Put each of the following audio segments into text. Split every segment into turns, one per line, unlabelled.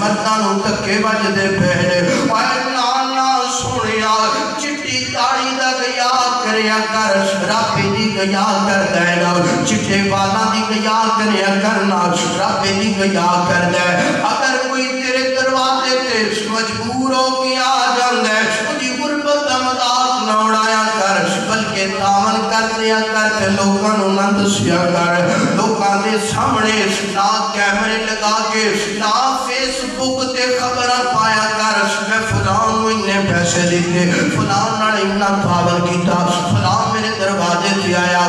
मर्दां नूं धक्के वजदे पे ने ओए नाना सुनिया चिट्टी दाढ़ी दा गया करया कर रब दी गया कर देना चिट्टे वालां दी गया करया करना रब दी गया कर दे अगर कोई तेरे दरवाजे ते मजबूर हो के आ जांदा उसदी गुरबत दा मजाक ना उड़ाया कर बल्कि तावन कर दिया कर ते लोकां नूं ना दस्सिया कर लोकां दे सामने ना कैमरे लगा के ना फेसबुक ते खबरां पाया कर मैं फलां नूं इन्ने पैसे दिते फलां नाल इन्ना पावन कीता फलां मेरे दरवाजे ते आया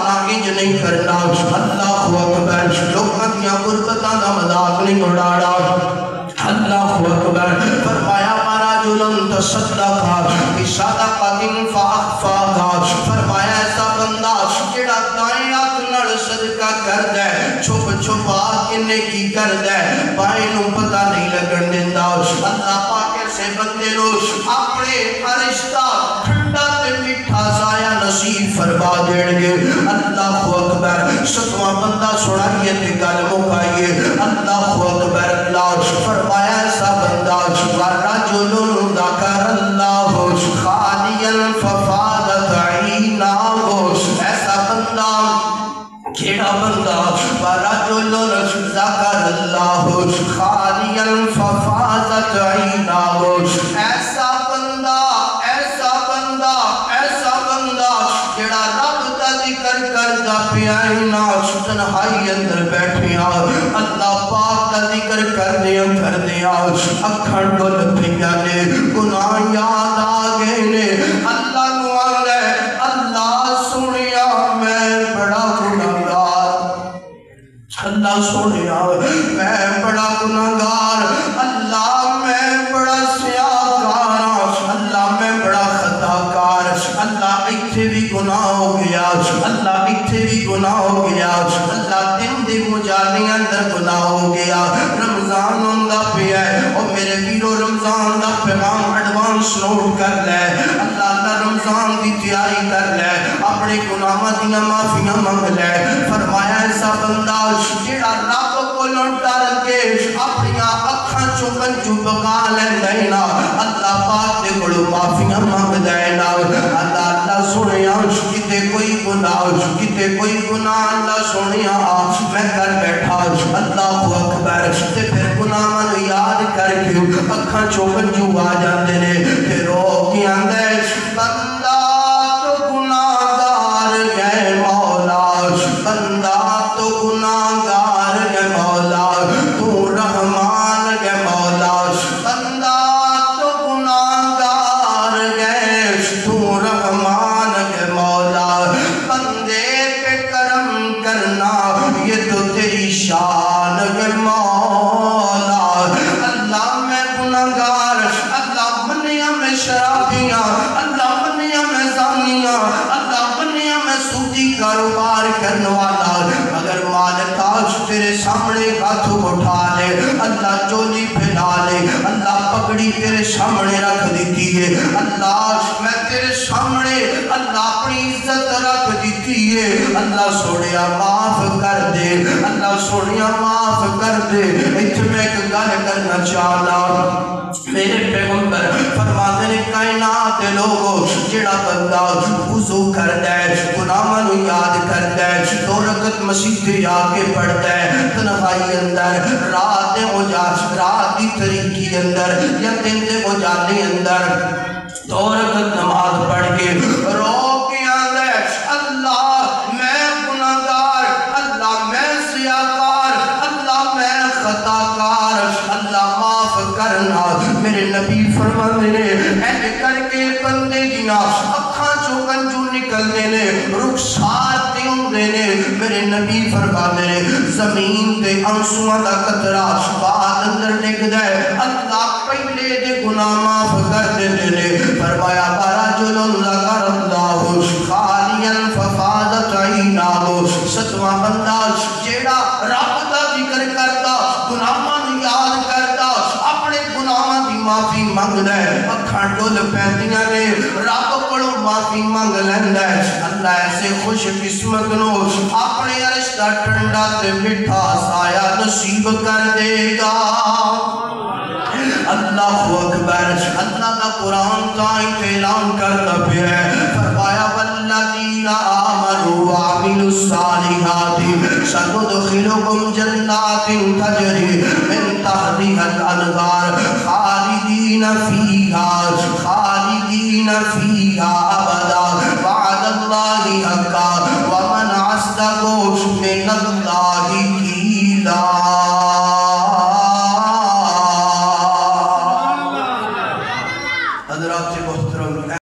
ना इंज नहीं करना अल्लाहु अकबर लोकां दियां गुरबतां दा मजाक नहीं उड़ाना अल्लाहु अकबर फरमाया रजुलन तसद्दका बिसदक़तिन फअख़फ़ाहा फरमाया ऐसा बंदा जेड़ा दाएं हाथ नाल सदका करदा है छुप छुपा के नेकी करदा है बाएं नूं पता नहीं लगन दिंदा अल्लाह पाक ऐसे बंदे नूं अपने फरिश्ता ठंडा ते मीठा साया नसीब फरमा देंगे अल्लाहु अकबर सतवां बंदा सुनाइए ते गल मुकाइए अल्लाहु अकबर अल्लाह फरमाया ऐसा बंदा रजुलन ज़करल्लाहु खालियन फफादत ऐनाहु ऐसा बंदा जेड़ा बंदा रजुलन ज़करल्लाहु खालियन फफादत ऐनाहु ऐसा बंदा जेड़ा रब दा जिक्र करदा पिया नाश तन्हाई अंदर बैठिया अल्लाह पाक दा जिक्र करदिया अखां डुल पिया ने गुनाह याद आ गए ने अल्लाह नूं आंदा अल्लाह सुनिया मैं बड़ा गुनाहगार अल्लाह सुनिया मैं बड़ा गुनाहगार अल्लाह मैं बड़ा सियाहकार अल्लाह मैं बड़ा खताकार अल्लाह इत्थे भी गुनाह हो गया अल्लाह इत्थे भी गुनाह हो गया अल्लाह दिन दी मुजानी अंदर गुनाह हो गया रमजान हुंदा पिया और मेरे वीरो रमजान दा पैगाम एडवांस नोट कर ले अल्लाह दा रमजान दी तैयारी कर ले अपने गुनाहां दी माफियां मांग ले फरमाया ऐसा बंदा जेड़ा रब कोलों डर के अपनी अखां चों कंजू बगा लैंदा है ना अल्लाह पाक दे कोलों माफियां मांगदा है ना अल्लाह सुनिया किते कोई गुनाह अल्लाह सुनिया मैं कर बैठा अल्लाहु अकबर ते फिर गुनाहां नूं याद करके अखां चों कंजू आ जांदे ने ते रो के आंदा बंदा तो गुनाहगार है मौला बंदा तो गुनाहगार है मौला तू रहमान है मौला बंदा तो गुनाहगार है तू रहमान है मौला बंदे पे करम करना ये तो तेरी शान है मौला अल्लाह मैं गुनाहगार अल्लाह मनिया मैं शराबियां अल्लाह मनिया मैं जानियां अल्लाह मनिया मैं सूदी कारोबार करने वाला अगर मालिक आज तेरे सामने हाथ उठा ले अल्लाह चोली फैला ले अल्लाह पगड़ी तेरे सामने रख दी है अल्लाह मैं तेरे सामने अल्लाह अपनी इज्जत रख दी है अल्लाह सोनिया माफ कर दे अल्लाह सोनिया माफ कर दे इत्थे मैं एक गल करना चाहना मेरे पैगंबर फरमाते ने कायनात दे लोगो जेड़ा बंदा वुजू करदा है गुनाहां नूं याद करदा है दो रकत मस्जिद ते आके पढ़दा है तन्हाई अंदर रात दी तरीकी अंदर या दिन दे उजाले अंदर दो रकत नमाज पढ़ के रो के आंदा है अल्लाह मैं गुनाहगार अल्लाह मैं सियाहकार अल्लाह मैं खताकार अल्लाह माफ करना मेरे नबी फरमाते ने ऐसे करके बंदे दियां अखां चों कंजू निकलदे ने रुखसार ते हुंदे ने मेरे नबी फरमाते ने जमीन ते आंसुआं दा कतरा बाद अंदर डिगदा है अल्लाह पहले दे गुनाह माफ कर देंदे ने फरमाया रजुलन ज़करल्लाहु खालियन फफादत ऐनाहु सतवां बंदा जेड़ा रब दा जिक्र करदा गुनाहां नूं याद करदा अपने गुनाहां दी माफी मंगदा है अखां डुल पैंदियां ने रब कोलों माफी मंग लैंदा है अल्लाह ऐसे खुश किस्मत नूं अपने अर्श दा ठंडा ते मिठा साया नसीब कर देगा। اللہ اکبر اللہ کا قرآن کا اعلان کرتا پہ ہے فرمایا والذین آمنوا وعملوا الصالحات سندخلکم جنات تجری من تحتها الانہار خالدین فیہا ابدا وعد اللہ حقا ومن اصدق من اللہ